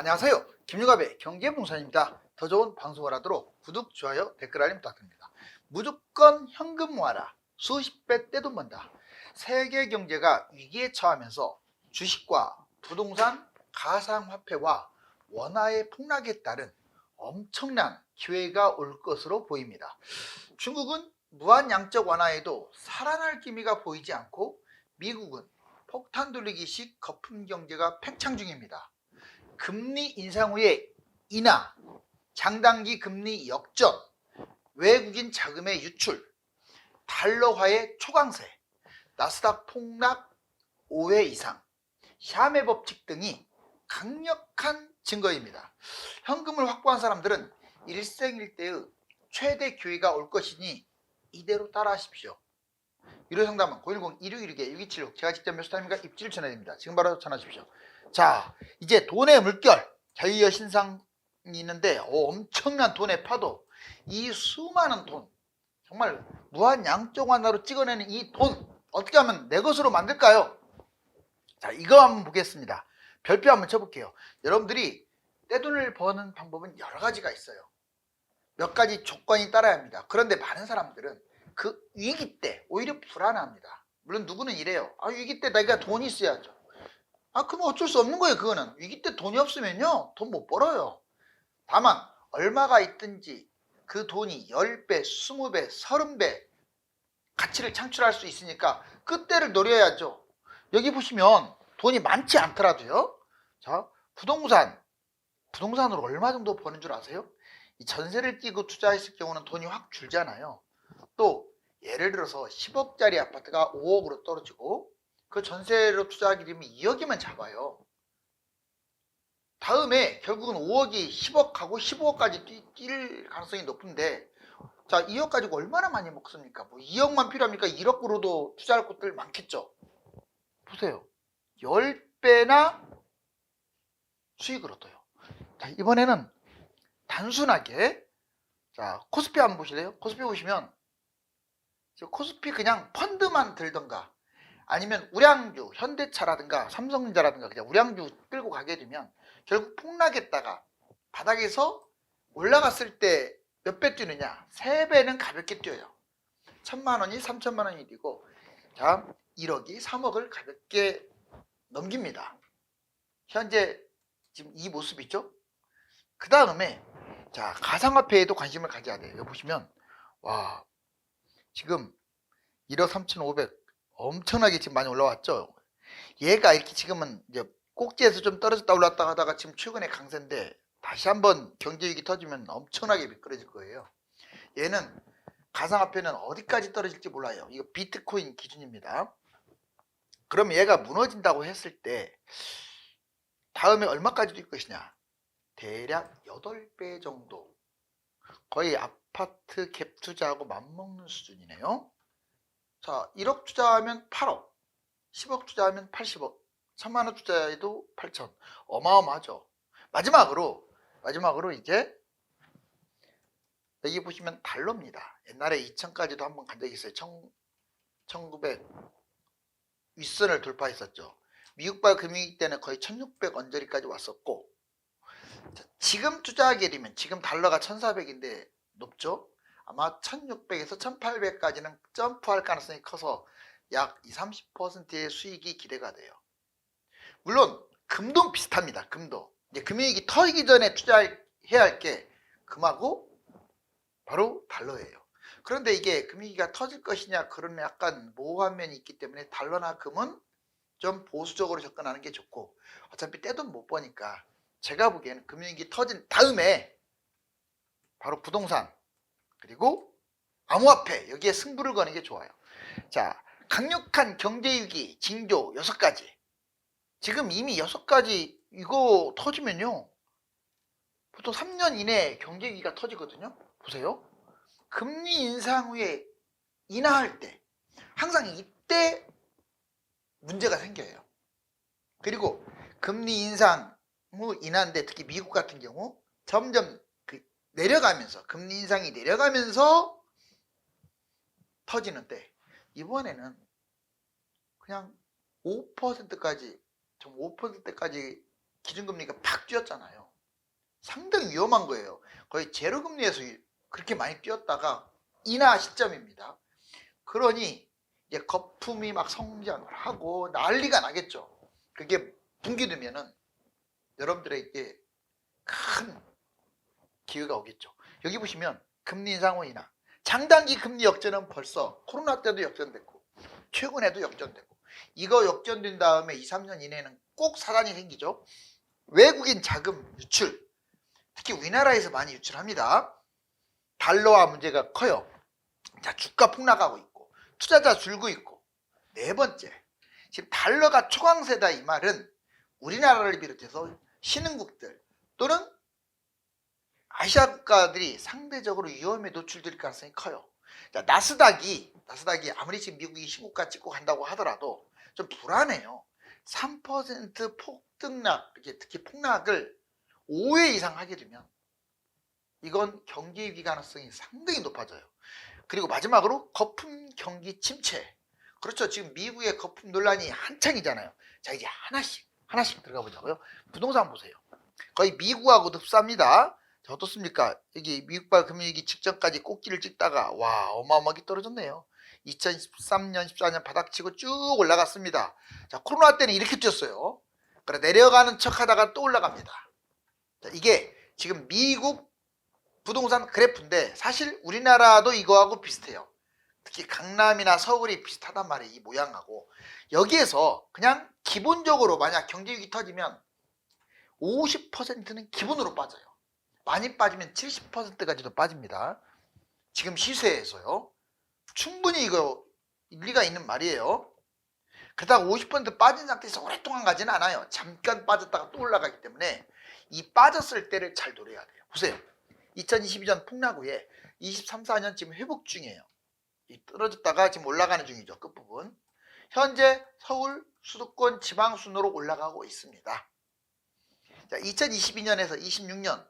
안녕하세요. 김유갑의 경제봉산입니다. 더 좋은 방송을 하도록 구독, 좋아요, 댓글 알림 부탁드립니다. 무조건 현금 모아라. 수십 배 떼돈 번다. 세계 경제가 위기에 처하면서 주식과 부동산, 가상화폐와 원화의 폭락에 따른 엄청난 기회가 올 것으로 보입니다. 중국은 무한양적 완화에도 살아날 기미가 보이지 않고 미국은 폭탄 돌리기식 거품 경제가 팽창 중입니다. 금리 인상 후에 인하, 장단기 금리 역전, 외국인 자금의 유출, 달러화의 초강세, 나스닥 폭락 5회 이상, 샤메 법칙 등이 강력한 증거입니다. 현금을 확보한 사람들은 일생일대의 최대 기회가 올 것이니 이대로 따라하십시오. 유료 상담은 010-1612-6276 제가 직접 몇수타임과 입지를 전해드립니다. 지금 바로 전화하십시오. 자, 이제 돈의 물결, 자유의 신상이 있는데 엄청난 돈의 파도, 이 수많은 돈, 정말 무한양적 완화로 찍어내는 이 돈 어떻게 하면 내 것으로 만들까요? 자, 이거 한번 보겠습니다. 별표 한번 쳐볼게요. 여러분들이 떼돈을 버는 방법은 여러 가지가 있어요. 몇 가지 조건이 따라야 합니다. 그런데 많은 사람들은 그 위기 때 오히려 불안합니다. 물론 누구는 이래요. 위기 때 내가 돈이 있어야죠. 그럼 어쩔 수 없는 거예요. 그거는 위기 때 돈이 없으면요 돈 못 벌어요. 다만 얼마가 있든지 그 돈이 10배, 20배, 30배 가치를 창출할 수 있으니까 그때를 노려야죠. 여기 보시면 돈이 많지 않더라도요, 자, 부동산으로 얼마 정도 버는 줄 아세요? 이 전세를 끼고 투자했을 경우는 돈이 확 줄잖아요. 또 예를 들어서 10억짜리 아파트가 5억으로 떨어지고 그 전세로 투자하게 되면 2억이면 잡아요. 다음에 결국은 5억이 10억하고 15억까지 뛸 가능성이 높은데, 자, 2억 가지고 얼마나 많이 먹습니까? 뭐 2억만 필요합니까? 1억으로도 투자할 곳들 많겠죠. 보세요. 10배나 수익을 얻어요. 자, 이번에는 단순하게, 자, 코스피 한번 보실래요? 코스피 보시면 코스피 그냥 펀드만 들던가 아니면 우량주, 현대차라든가 삼성전자라든가 그냥 우량주 끌고 가게 되면 결국 폭락했다가 바닥에서 올라갔을 때 몇 배 뛰느냐? 3배는 가볍게 뛰어요. 1000만 원이 3000만 원이 뛰고, 자, 1억이 3억을 가볍게 넘깁니다. 현재 지금 이 모습이죠. 그 다음에, 자, 가상화폐에도 관심을 가져야 돼요. 여기 보시면 와, 지금 1억 3,500 엄청나게 지금 많이 올라왔죠. 얘가 이렇게 지금은 이제 꼭지에서 좀 떨어졌다 올랐다 하다가 지금 최근에 강세인데 다시 한번 경제위기 터지면 엄청나게 미끄러질 거예요. 얘는 가상화폐는 어디까지 떨어질지 몰라요. 이거 비트코인 기준입니다. 그럼 얘가 무너진다고 했을 때 다음에 얼마까지 뛸 것이냐? 대략 8배 정도. 거의 아파트 갭 투자하고 맞먹는 수준이네요. 자, 1억 투자하면 8억, 10억 투자하면 80억, 1000만 원 투자해도 8천. 어마어마하죠. 마지막으로 이제 여기 보시면 달러입니다. 옛날에 2000까지도 한번 간 적이 있어요. 1900 윗선을 돌파했었죠. 미국발 금융위기 때는 거의 1600 언저리까지 왔었고, 자, 지금 투자하게 되면 지금 달러가 1400인데 높죠. 아마 1600에서 1800까지는 점프할 가능성이 커서 약 20, 30%의 수익이 기대가 돼요. 물론 금도 비슷합니다. 금도 이제 금융위기 터지기 전에 투자해야 할 게 금하고 바로 달러예요. 그런데 이게 금융위기가 터질 것이냐, 그런 약간 모호한 면이 있기 때문에 달러나 금은 좀 보수적으로 접근하는 게 좋고, 어차피 떼돈 못 버니까 제가 보기에는 금융위기 터진 다음에 바로 부동산 그리고 암호화폐 여기에 승부를 거는 게 좋아요. 자, 강력한 경제위기 징조 6가지. 지금 이미 6가지 이거 터지면요 보통 3년 이내에 경제위기가 터지거든요. 보세요. 금리 인상 후에 인하할 때 항상 이때 문제가 생겨요. 그리고 금리 인상 후 인하인데 특히 미국 같은 경우 점점 내려가면서 금리 인상이 내려가면서 터지는데, 이번에는 그냥 5%까지 좀 5%까지 기준금리가 팍 뛰었잖아요. 상당히 위험한 거예요. 거의 제로금리에서 그렇게 많이 뛰었다가 인하 시점입니다. 그러니 이제 거품이 막 성장을 하고 난리가 나겠죠. 그게 붕괴되면은 여러분들에게 큰 기회가 오겠죠. 여기 보시면 금리 인상 인하, 장단기 금리 역전은 벌써 코로나 때도 역전됐고 최근에도 역전되고, 이거 역전된 다음에 2, 3년 이내에는 꼭 사단이 생기죠. 외국인 자금 유출, 특히 우리나라에서 많이 유출합니다. 달러화 문제가 커요. 자, 주가 폭락하고 있고 투자자 줄고 있고, 네 번째, 지금 달러가 초강세다 이 말은 우리나라를 비롯해서 신흥국들 또는 아시아 국가들이 상대적으로 위험에 노출될 가능성이 커요. 자, 나스닥이 아무리 지금 미국이 신고가 찍고 간다고 하더라도 좀 불안해요. 3% 폭등락, 특히 폭락을 5회 이상 하게 되면 이건 경기 위기 가능성이 상당히 높아져요. 그리고 마지막으로 거품 경기 침체. 그렇죠. 지금 미국의 거품 논란이 한창이잖아요. 자, 이제 하나씩 들어가 보자고요. 부동산 보세요. 거의 미국하고도 흡사합니다. 자, 어떻습니까? 여기 미국발 금융위기 직전까지 꼭지를 찍다가 와, 어마어마하게 떨어졌네요. 2013년, 14년 바닥치고 쭉 올라갔습니다. 자, 코로나 때는 이렇게 뛰었어요. 그래, 내려가는 척 하다가 또 올라갑니다. 자, 이게 지금 미국 부동산 그래프인데 사실 우리나라도 이거하고 비슷해요. 특히 강남이나 서울이 비슷하단 말이에요. 이 모양하고. 여기에서 그냥 기본적으로 만약 경제위기 터지면 50%는 기본으로 빠져요. 많이 빠지면 70%까지도 빠집니다. 지금 시세에서요. 충분히 이거 일리가 있는 말이에요. 그러다가 50% 빠진 상태에서 오랫동안 가지는 않아요. 잠깐 빠졌다가 또 올라가기 때문에 이 빠졌을 때를 잘 노려야 돼요. 보세요. 2022년 폭락 후에 23, 4년 지금 회복 중이에요. 떨어졌다가 지금 올라가는 중이죠. 끝부분. 현재 서울 수도권 지방 순으로 올라가고 있습니다. 자, 2022년에서 26년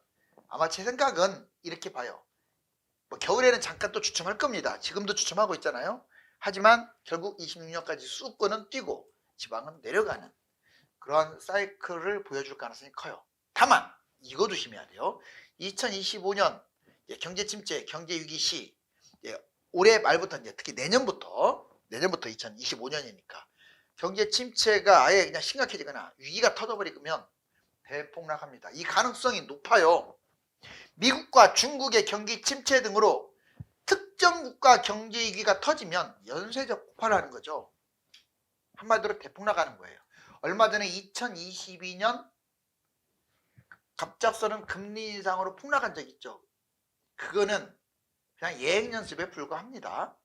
아마 제 생각은 이렇게 봐요. 뭐 겨울에는 잠깐 또 주춤할 겁니다. 지금도 주춤하고 있잖아요. 하지만 결국 26년까지 수도권은 뛰고 지방은 내려가는 그러한 사이클을 보여줄 가능성이 커요. 다만 이거 조심해야 돼요. 2025년 경제 침체, 경제 위기 시 올해 말부터 이제 특히 내년부터 2025년이니까 경제 침체가 아예 그냥 심각해지거나 위기가 터져버리면 대폭락합니다. 이 가능성이 높아요. 미국과 중국의 경기 침체 등으로 특정 국가 경제 위기가 터지면 연쇄적 폭발하는 거죠. 한마디로 대폭락하는 거예요. 얼마 전에 2022년 갑작스러운 금리 인상으로 폭락한 적 있죠. 그거는 그냥 예행연습에 불과합니다.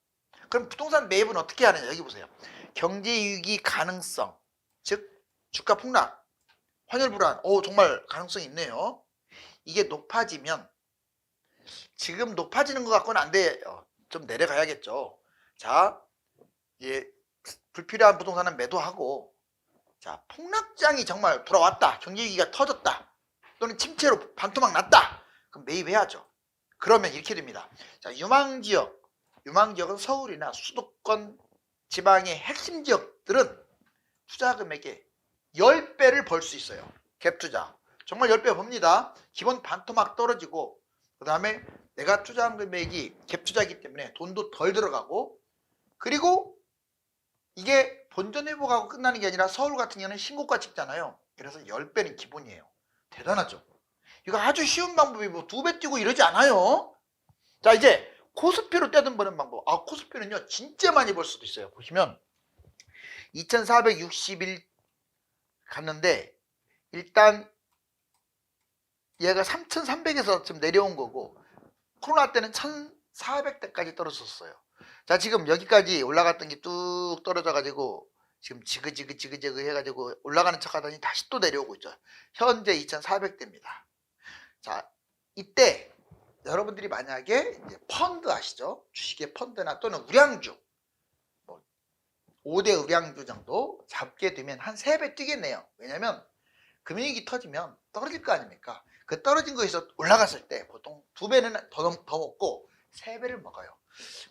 그럼 부동산 매입은 어떻게 하느냐. 여기 보세요. 경제 위기 가능성, 즉 주가 폭락, 환율 불안, 정말 가능성이 있네요. 이게 높아지면, 지금 높아지는 것 같고는 안 돼요. 좀 내려가야겠죠. 자, 불필요한 부동산은 매도하고, 자, 폭락장이 정말 돌아왔다, 경제 위기가 터졌다, 또는 침체로 반토막 났다, 그럼 매입해야죠. 그러면 이렇게 됩니다. 자, 유망지역은 서울이나 수도권 지방의 핵심 지역들은 투자 금액의 10배를 벌 수 있어요. 갭 투자. 정말 10배 봅니다. 기본 반토막 떨어지고, 그 다음에 내가 투자한 금액이 갭 투자이기 때문에 돈도 덜 들어가고, 그리고 이게 본전 회복하고 끝나는 게 아니라 서울 같은 경우는 신고가 찍잖아요. 그래서 10배는 기본이에요. 대단하죠. 이거 아주 쉬운 방법이 뭐 2배 뛰고 이러지 않아요. 자, 이제 코스피로 떼돈 버는 방법. 코스피는요 진짜 많이 벌 수도 있어요. 보시면 2460일 갔는데 일단 얘가 3300에서 지금 내려온 거고, 코로나 때는 1400대까지 떨어졌어요. 자, 지금 여기까지 올라갔던 게 뚝 떨어져 가지고 지금 지그지그 해가지고 올라가는 척 하더니 다시 또 내려오고 있죠. 현재 2400대입니다. 자, 이때 여러분들이 만약에 이제 펀드 아시죠? 주식의 펀드나 또는 우량주, 5대 우량주 정도 잡게 되면 한 3배 뛰겠네요. 왜냐면 금융위기 터지면 떨어질 거 아닙니까? 그 떨어진 거에서 올라갔을 때 보통 2배는 더 먹고 3배를 먹어요.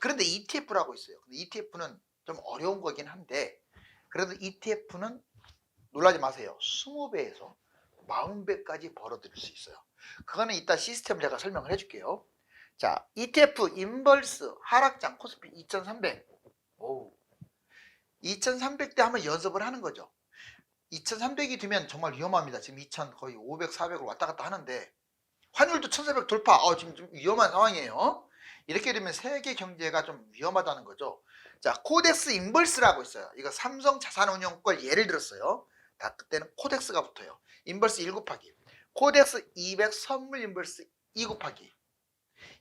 그런데 ETF라고 있어요. 근데 ETF는 좀 어려운 거긴 한데, 그래도 ETF는 놀라지 마세요. 20배에서 40배까지 벌어들일 수 있어요. 그거는 이따 시스템을 제가 설명을 해줄게요. 자, ETF 인버스 하락장 코스피 2300. 오, 2300대 한번 연습을 하는 거죠. 2300이 되면 정말 위험합니다. 지금 2000 거의 500, 400을 왔다 갔다 하는데 환율도 1400 돌파. 지금 좀 위험한 상황이에요. 이렇게 되면 세계 경제가 좀 위험하다는 거죠. 자, 코덱스 인버스라고 있어요. 이거 삼성 자산운용 걸 예를 들었어요. 다 그때는 코덱스가 붙어요. 인버스 1 곱하기 코덱스 200 선물 인버스 2 곱하기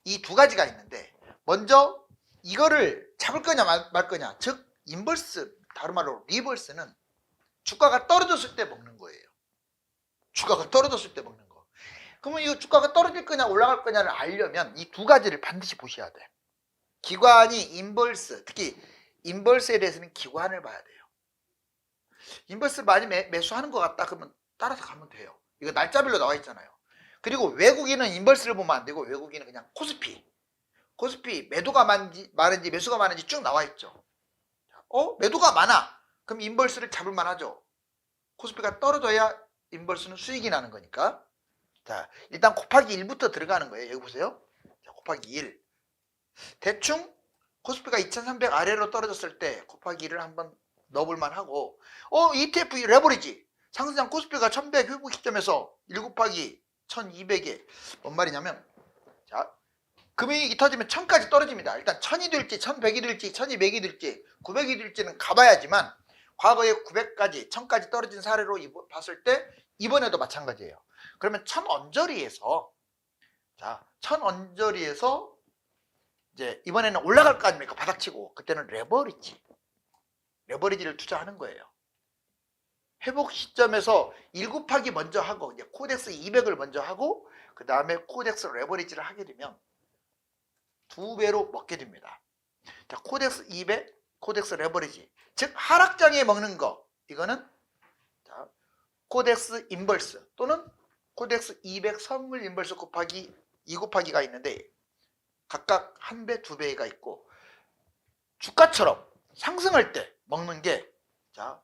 이 두 가지가 있는데 먼저 이거를 잡을 거냐 말 거냐. 즉 인버스 다른 말로 리버스는 주가가 떨어졌을 때 먹는 거예요. 주가가 떨어졌을 때 먹는 거. 그러면 이 주가가 떨어질 거냐 올라갈 거냐를 알려면 이 두 가지를 반드시 보셔야 돼. 기관이 인버스, 특히 인버스에 대해서는 기관을 봐야 돼요. 인버스를 많이 매수하는 것 같다 그러면 따라서 가면 돼요. 이거 날짜별로 나와 있잖아요. 그리고 외국인은 인버스를 보면 안 되고 외국인은 그냥 코스피 매도가 많은지 매수가 많은지 쭉 나와 있죠. 매도가 많아. 그럼 인버스를 잡을 만하죠. 코스피가 떨어져야 인버스는 수익이 나는 거니까. 자, 일단 곱하기 1부터 들어가는 거예요. 여기 보세요. 자, 곱하기 1. 대충 코스피가 2300 아래로 떨어졌을 때 곱하기 1을 한번 넣어볼만 하고 ETF 레버리지 상승장 코스피가 1100 회복 시점에서 1 곱하기 1200에 뭔 말이냐면 자, 금융위기 터지면 1000까지 떨어집니다. 일단 1000이 될지 1100이 될지 1200이 될지 900이 될지는 가봐야지만 과거에 900까지 1000까지 떨어진 사례로 봤을 때 이번에도 마찬가지예요. 그러면 1000 언저리에서 자, 1000 언저리에서 이제 이번에는 올라갈 거 아닙니까? 바닥치고 그때는 레버리지를 투자하는 거예요. 회복 시점에서 1 곱하기 먼저 하고 이제 코덱스 200을 먼저 하고 그 다음에 코덱스 레버리지를 하게 되면 2배로 먹게 됩니다. 자, 코덱스 200, 코덱스 레버리지 즉 하락장에 먹는 거 이거는 자, 코덱스 인버스 또는 코덱스 200 선물 인버스 곱하기 2 곱하기가 있는데 각각 1배, 2배가 있고 주가처럼 상승할 때 먹는 게 자,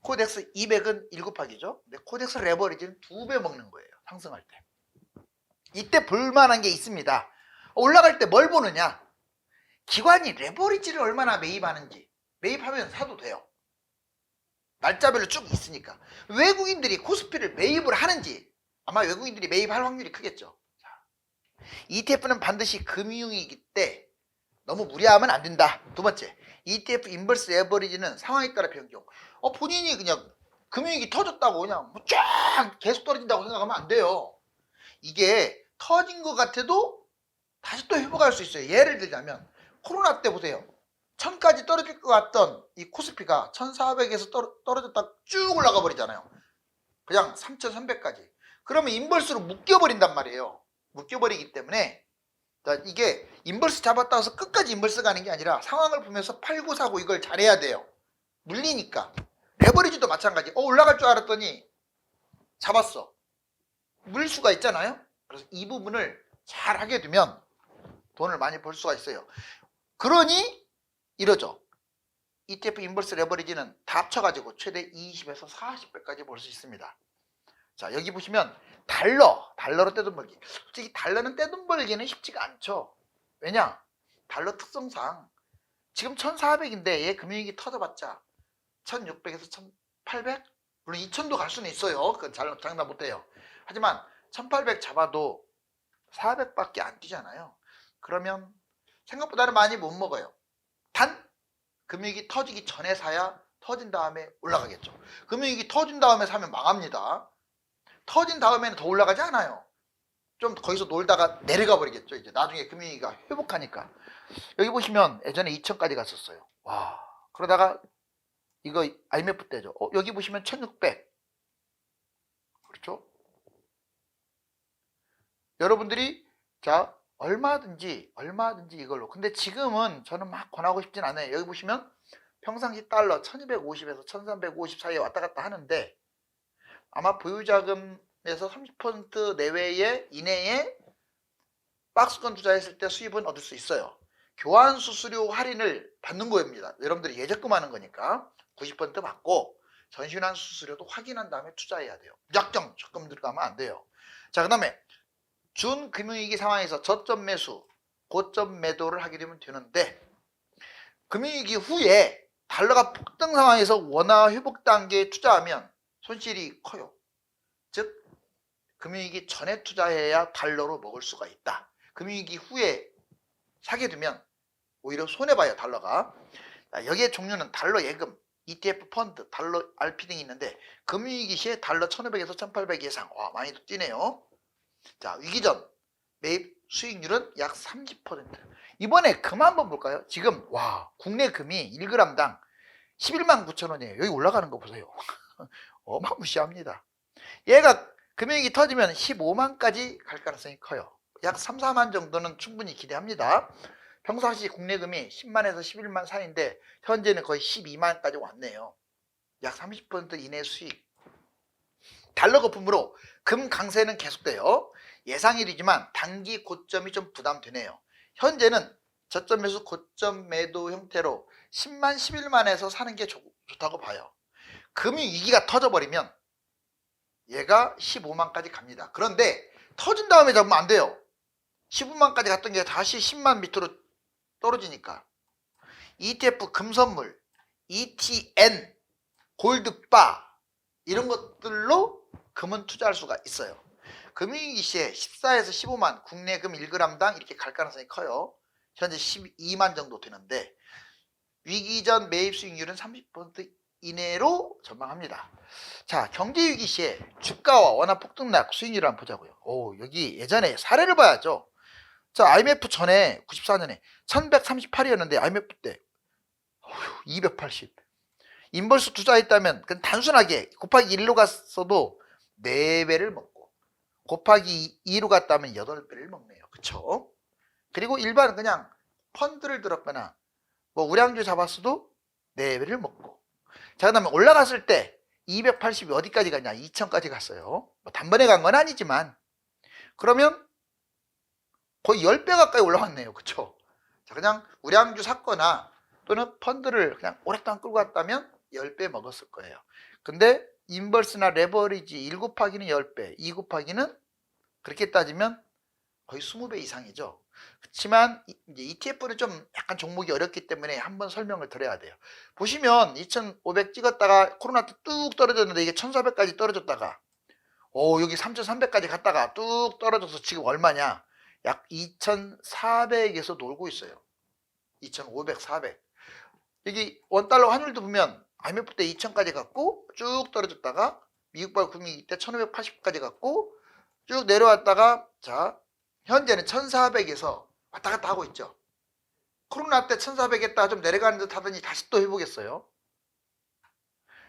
코덱스 200은 1 곱하기죠. 근데 코덱스 레버리지는 2배 먹는 거예요. 상승할 때. 이때 볼만한 게 있습니다. 올라갈 때 뭘 보느냐? 기관이 레버리지를 얼마나 매입하는지. 매입하면 사도 돼요. 날짜별로 쭉 있으니까. 외국인들이 코스피를 매입을 하는지 아마 외국인들이 매입할 확률이 크겠죠. ETF는 반드시 금융위기 때 너무 무리하면 안 된다. 두 번째, ETF 인버스 레버리지는 상황에 따라 변경. 본인이 그냥 금융위기 터졌다고 그냥 쫙 계속 떨어진다고 생각하면 안 돼요. 이게 터진 것 같아도 다시 또 회복할 수 있어요. 예를 들자면 코로나 때 보세요. 1000까지 떨어질 것 같던 이 코스피가 1400에서 떨어졌다 쭉 올라가 버리잖아요. 그냥 3300까지. 그러면 인버스로 묶여버린단 말이에요. 묶여버리기 때문에 자, 이게 인버스 잡았다 해서 끝까지 인버스 가는 게 아니라 상황을 보면서 팔고 사고 이걸 잘해야 돼요. 물리니까. 레버리지도 마찬가지. 올라갈 줄 알았더니 잡았어. 물릴 수가 있잖아요. 그래서 이 부분을 잘 하게 되면 돈을 많이 벌 수가 있어요. 그러니 이러죠. ETF 인버스 레버리지는 다 합쳐가지고 최대 20에서 40배까지 벌 수 있습니다. 자, 여기 보시면 달러로 떼돈 벌기. 솔직히 달러는 떼돈 벌기는 쉽지가 않죠. 왜냐? 달러 특성상 지금 1400인데 얘 금융위기 터져봤자 1600에서 1800? 물론 2000도 갈 수는 있어요. 그건 장담 못해요. 하지만 1800 잡아도 400밖에 안 뛰잖아요. 그러면 생각보다는 많이 못 먹어요. 단 금융위기 터지기 전에 사야 터진 다음에 올라가겠죠. 금융위기 터진 다음에 사면 망합니다. 터진 다음에는 더 올라가지 않아요. 좀 거기서 놀다가 내려가 버리겠죠. 이제 나중에 금융위기가 회복하니까. 여기 보시면 예전에 2000까지 갔었어요. 와, 그러다가 이거 IMF 때죠. 여기 보시면 1600. 그렇죠? 여러분들이 자 얼마든지 이걸로. 근데 지금은 저는 막 권하고 싶진 않아요. 여기 보시면 평상시 달러 1250에서 1350 사이에 왔다 갔다 하는데 아마 보유자금에서 30% 내외의 이내에 박스권 투자했을 때 수입은 얻을 수 있어요. 교환 수수료 할인을 받는 겁니다. 여러분들이 예적금 하는 거니까 90% 받고 전신환 수수료도 확인한 다음에 투자해야 돼요. 무작정 적금 들어가면 안 돼요. 자, 그 다음에 준금융위기 상황에서 저점 매수, 고점 매도를 하게 되면 되는데, 금융위기 후에 달러가 폭등 상황에서 원화 회복 단계에 투자하면 손실이 커요. 즉 금융위기 전에 투자해야 달러로 먹을 수가 있다. 금융위기 후에 사게 되면 오히려 손해봐요, 달러가. 여기에 종류는 달러 예금, ETF 펀드, 달러 RP 등이 있는데, 금융위기 시에 달러 1500에서 1800 예상. 와, 많이 뛰네요. 자, 위기 전 매입 수익률은 약 30%. 이번에 금 한번 볼까요? 지금 와, 국내 금이 1g당 11만 9천 원이에요. 여기 올라가는 거 보세요. 어마무시합니다. 얘가 금융위기 터지면 15만까지 갈 가능성이 커요. 약 3, 4만 정도는 충분히 기대합니다. 평상시 국내 금이 10만에서 11만 사이인데 현재는 거의 12만까지 왔네요. 약 30% 이내 수익. 달러 거품으로 금 강세는 계속돼요. 예상일이지만 단기 고점이 좀 부담되네요. 현재는 저점 매수 고점 매도 형태로 10만 11만에서 사는 게 좋다고 봐요. 금이 위기가 터져버리면 얘가 15만까지 갑니다. 그런데 터진 다음에 잡으면 안 돼요. 15만까지 갔던 게 다시 10만 밑으로 떨어지니까. ETF 금선물, ETN, 골드바 이런 것들로 금은 투자할 수가 있어요. 금융위기 시에 14에서 15만 국내 금 1g당 이렇게 갈 가능성이 커요. 현재 12만 정도 되는데 위기 전 매입 수익률은 30% 이내로 전망합니다. 자, 경제위기 시에 주가와 원화 폭등락 수익률을 한번 보자고요. 오, 여기 예전에 사례를 봐야죠. 자, IMF 전에 94년에 1138이었는데 IMF 때 280. 인버스 투자했다면 그냥 단순하게 곱하기 1로 갔어도 4배를 먹고 곱하기 2로 갔다면 8배를 먹네요. 그쵸? 그리고 일반은 그냥 펀드를 들었거나 뭐 우량주 잡았어도 4배를 먹고. 자, 그 다음에 올라갔을 때 280이 어디까지 갔냐? 2000까지 갔어요. 뭐 단번에 간 건 아니지만 그러면 거의 10배 가까이 올라왔네요. 그쵸? 자, 그냥 우량주 샀거나 또는 펀드를 그냥 오랫동안 끌고 갔다면 10배 먹었을 거예요. 근데 인버스나 레버리지 1 곱하기는 10배, 2 곱하기는 그렇게 따지면 거의 20배 이상이죠. 그렇지만 이제 ETF는 좀 약간 종목이 어렵기 때문에 한번 설명을 드려야 돼요. 보시면 2500 찍었다가 코로나 때 뚝 떨어졌는데 이게 1400까지 떨어졌다가 여기 3300까지 갔다가 뚝 떨어져서 지금 얼마냐? 약 2400에서 놀고 있어요. 2500, 400. 여기 원달러 환율도 보면 IMF 때 2000까지 갔고 쭉 떨어졌다가 미국발 금융위기 때 1580까지 갔고 쭉 내려왔다가 자, 현재는 1400에서 왔다 갔다 하고 있죠. 코로나 때 1400 했다가 좀 내려가는 듯 하더니 다시 또 해보겠어요.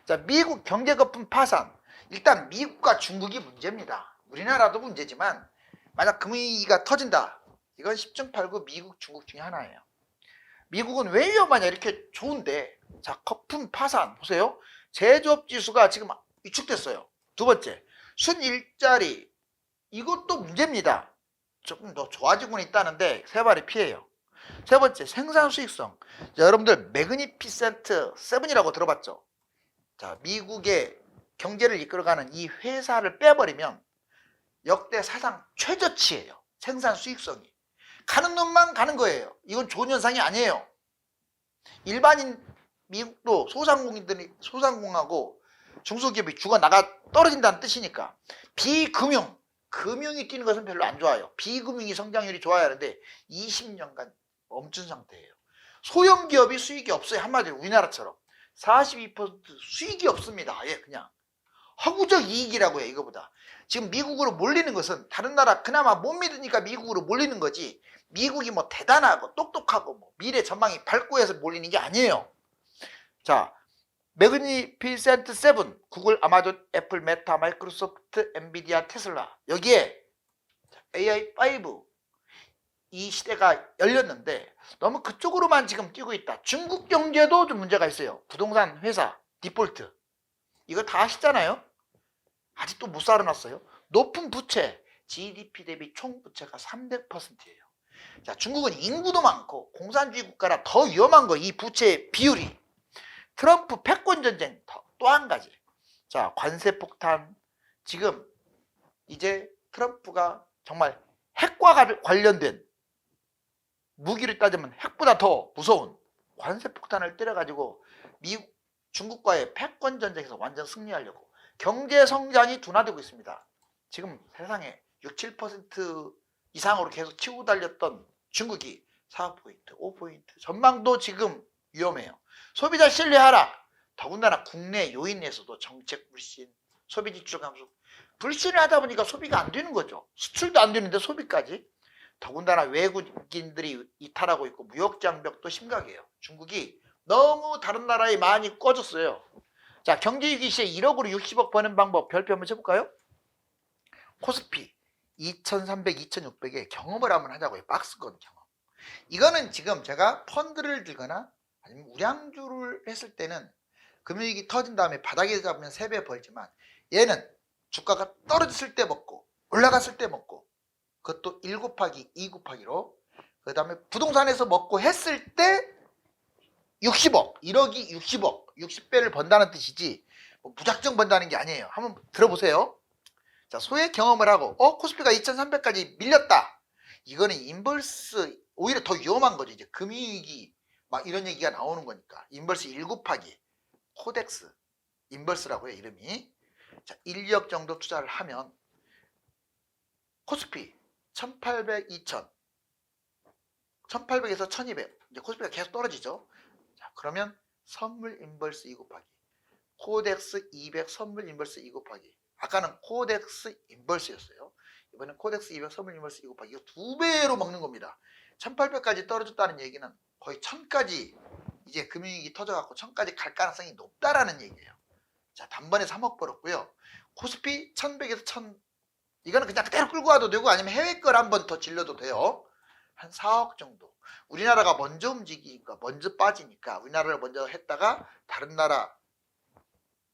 자, 미국 경제거품 파산. 일단 미국과 중국이 문제입니다. 우리나라도 문제지만 만약 금융위기가 터진다. 이건 10중 8구 미국, 중국 중에 하나예요. 미국은 왜 위험하냐? 이렇게 좋은데. 자, 거품 파산 보세요. 제조업 지수가 지금 위축됐어요. 두 번째, 순일자리. 이것도 문제입니다. 조금 더 좋아지고는 있다는데 세 발이 피해요. 세 번째, 생산 수익성. 자, 여러분들 매그니피센트 7이라고 들어봤죠? 자, 미국의 경제를 이끌어가는 이 회사를 빼버리면 역대 사상 최저치예요. 생산 수익성이. 가는 놈만 가는 거예요. 이건 좋은 현상이 아니에요. 일반인 미국도 소상공하고 중소기업이 죽어나가 떨어진다는 뜻이니까 금융이 뛰는 것은 별로 안 좋아요. 비금융이 성장률이 좋아야 하는데 20년간 멈춘 상태예요. 소형기업이 수익이 없어요. 한마디로 우리나라처럼 42% 수익이 없습니다. 아예 그냥 허구적 이익이라고 해요. 이거보다 지금 미국으로 몰리는 것은 다른 나라 그나마 못 믿으니까 미국으로 몰리는 거지, 미국이 뭐 대단하고 똑똑하고 뭐 미래 전망이 밝고 해서 몰리는 게 아니에요. 자, 매그니피센트 7, 구글, 아마존, 애플, 메타, 마이크로소프트, 엔비디아, 테슬라, 여기에 AI5 이 시대가 열렸는데 너무 그쪽으로만 지금 뛰고 있다. 중국 경제도 좀 문제가 있어요. 부동산 회사 디폴트 이거 다 아시잖아요. 아직도 못 살아났어요. 높은 부채, GDP 대비 총 부채가 300%예요. 자, 중국은 인구도 많고 공산주의 국가라 더 위험한 거, 이 부채 비율이. 트럼프 패권 전쟁 또 한 가지. 자, 관세 폭탄. 지금 이제 트럼프가 정말 핵과 관련된 무기를 따지면 핵보다 더 무서운 관세 폭탄을 때려가지고 미국, 중국과의 패권 전쟁에서 완전 승리하려고 경제 성장이 둔화되고 있습니다. 지금 세상에 6, 7% 이상으로 계속 치고 달렸던 중국이 4포인트, 5포인트 전망도 지금 위험해요. 소비자 신뢰 하락. 더군다나 국내 요인에서도 정책 불신, 소비 지출 감소. 불신을 하다 보니까 소비가 안 되는 거죠. 수출도 안 되는데 소비까지. 더군다나 외국인들이 이탈하고 있고 무역 장벽도 심각해요. 중국이 너무 다른 나라에 많이 꺼졌어요. 자, 경제위기 시에 1억으로 60억 버는 방법 별표 한번 쳐볼까요? 코스피 2300, 2600에 경험을 한번 하자고요. 박스권 경험. 이거는 지금 제가 펀드를 들거나 아니면 우량주를 했을 때는 금융위기 터진 다음에 바닥에 잡으면 3배 벌지만 얘는 주가가 떨어졌을 때 먹고 올라갔을 때 먹고 그것도 1 곱하기 2 곱하기로 그 다음에 부동산에서 먹고 했을 때 60억 1억이 60억 60배를 번다는 뜻이지 뭐 무작정 번다는 게 아니에요. 한번 들어보세요. 자, 소액 경험을 하고 코스피가 2300까지 밀렸다. 이거는 인버스 오히려 더 위험한 거죠. 이제 금융위기 막 이런 얘기가 나오는 거니까. 인버스 1 곱하기 코덱스 인버스라고 해요. 이름이. 자, 1억 정도 투자를 하면 코스피 1800, 2000 1800에서 1200 이제 코스피가 계속 떨어지죠. 자, 그러면 선물 인버스 2 곱하기 코덱스 200 선물 인버스 2 곱하기 아까는 코덱스 인버스였어요. 이번엔 코덱스 200 선물 인버스 2 곱하기 이거 2배로 먹는 겁니다. 1800까지 떨어졌다는 얘기는 거의 1000까지 이제 금융위기 터져갖고 1000까지 갈 가능성이 높다라는 얘기예요. 자, 단번에 3억 벌었고요. 코스피 1100에서 1000 이거는 그냥 그대로 끌고 와도 되고 아니면 해외 걸 한번 더 질러도 돼요. 한 4억 정도. 우리나라가 먼저 움직이니까 먼저 빠지니까 우리나라를 먼저 했다가 다른 나라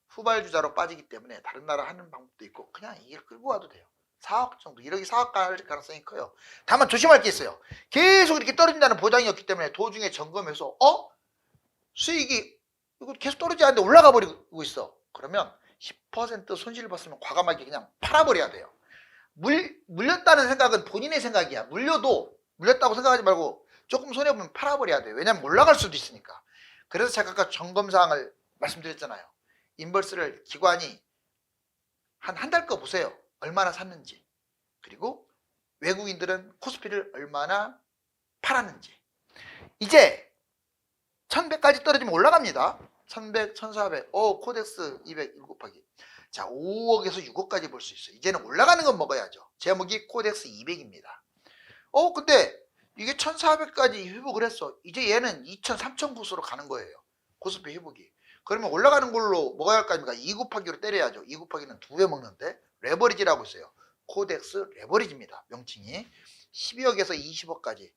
후발주자로 빠지기 때문에 다른 나라 하는 방법도 있고 그냥 이걸 끌고 와도 돼요. 4억 정도. 1억이 4억 갈 가능성이 커요. 다만 조심할 게 있어요. 계속 이렇게 떨어진다는 보장이 없기 때문에 도중에 점검해서 수익이 이거 계속 떨어지지 않는데 올라가 버리고 있어. 그러면 10% 손실을 봤으면 과감하게 그냥 팔아버려야 돼요. 물렸다는 생각은 본인의 생각이야. 물렸다고 생각하지 말고 조금 손해보면 팔아버려야 돼요. 왜냐면 올라갈 수도 있으니까. 그래서 제가 아까 점검사항을 말씀드렸잖아요. 인버스를 기관이 한 달 거 보세요. 얼마나 샀는지. 그리고 외국인들은 코스피를 얼마나 팔았는지. 이제 1100까지 떨어지면 올라갑니다. 1100, 1400, 코덱스 200 1 곱하기. 자, 5억에서 6억까지 볼 수 있어요. 이제는 올라가는 건 먹어야죠. 제목이 코덱스 200입니다. 근데 이게 1400까지 회복을 했어. 이제 얘는 2000, 3000 코스로 가는 거예요. 코스피 회복이. 그러면 올라가는 걸로 먹어야 할 거 아닙니까? 2 곱하기로 때려야죠. 2 곱하기는 2배 먹는데 레버리지라고 있어요. 코덱스 레버리지입니다. 명칭이. 12억에서 20억까지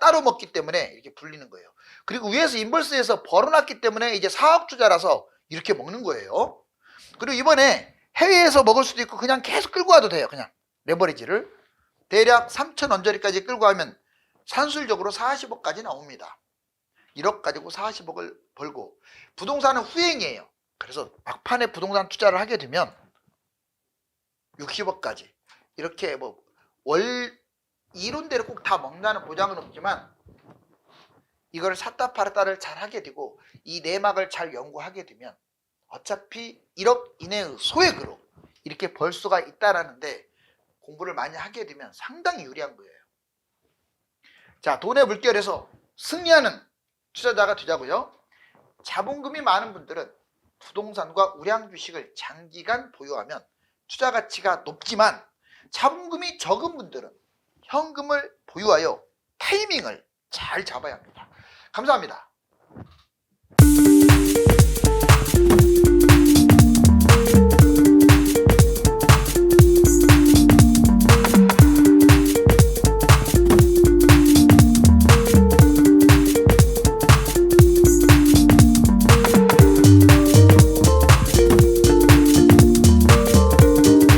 따로 먹기 때문에 이렇게 불리는 거예요. 그리고 위에서 인버스에서 벌어놨기 때문에 이제 4억 투자라서 이렇게 먹는 거예요. 그리고 이번에 해외에서 먹을 수도 있고 그냥 계속 끌고 와도 돼요. 그냥 레버리지를 대략 3천 언저리까지 끌고 가면 산술적으로 40억까지 나옵니다. 1억 가지고 40억을 벌고 부동산은 후행이에요. 그래서 막판에 부동산 투자를 하게 되면 60억까지 이렇게 뭐 월 이론대로 꼭 다 먹는다는 보장은 없지만 이걸 샀다 팔았다를 잘 하게 되고 이 내막을 잘 연구하게 되면 어차피 1억 이내의 소액으로 이렇게 벌 수가 있다라는데 공부를 많이 하게 되면 상당히 유리한 거예요. 자, 돈의 물결에서 승리하는 투자자가 되자고요. 자본금이 많은 분들은 부동산과 우량 주식을 장기간 보유하면 투자 가치가 높지만 자본금이 적은 분들은 현금을 보유하여 타이밍을 잘 잡아야 합니다. 감사합니다.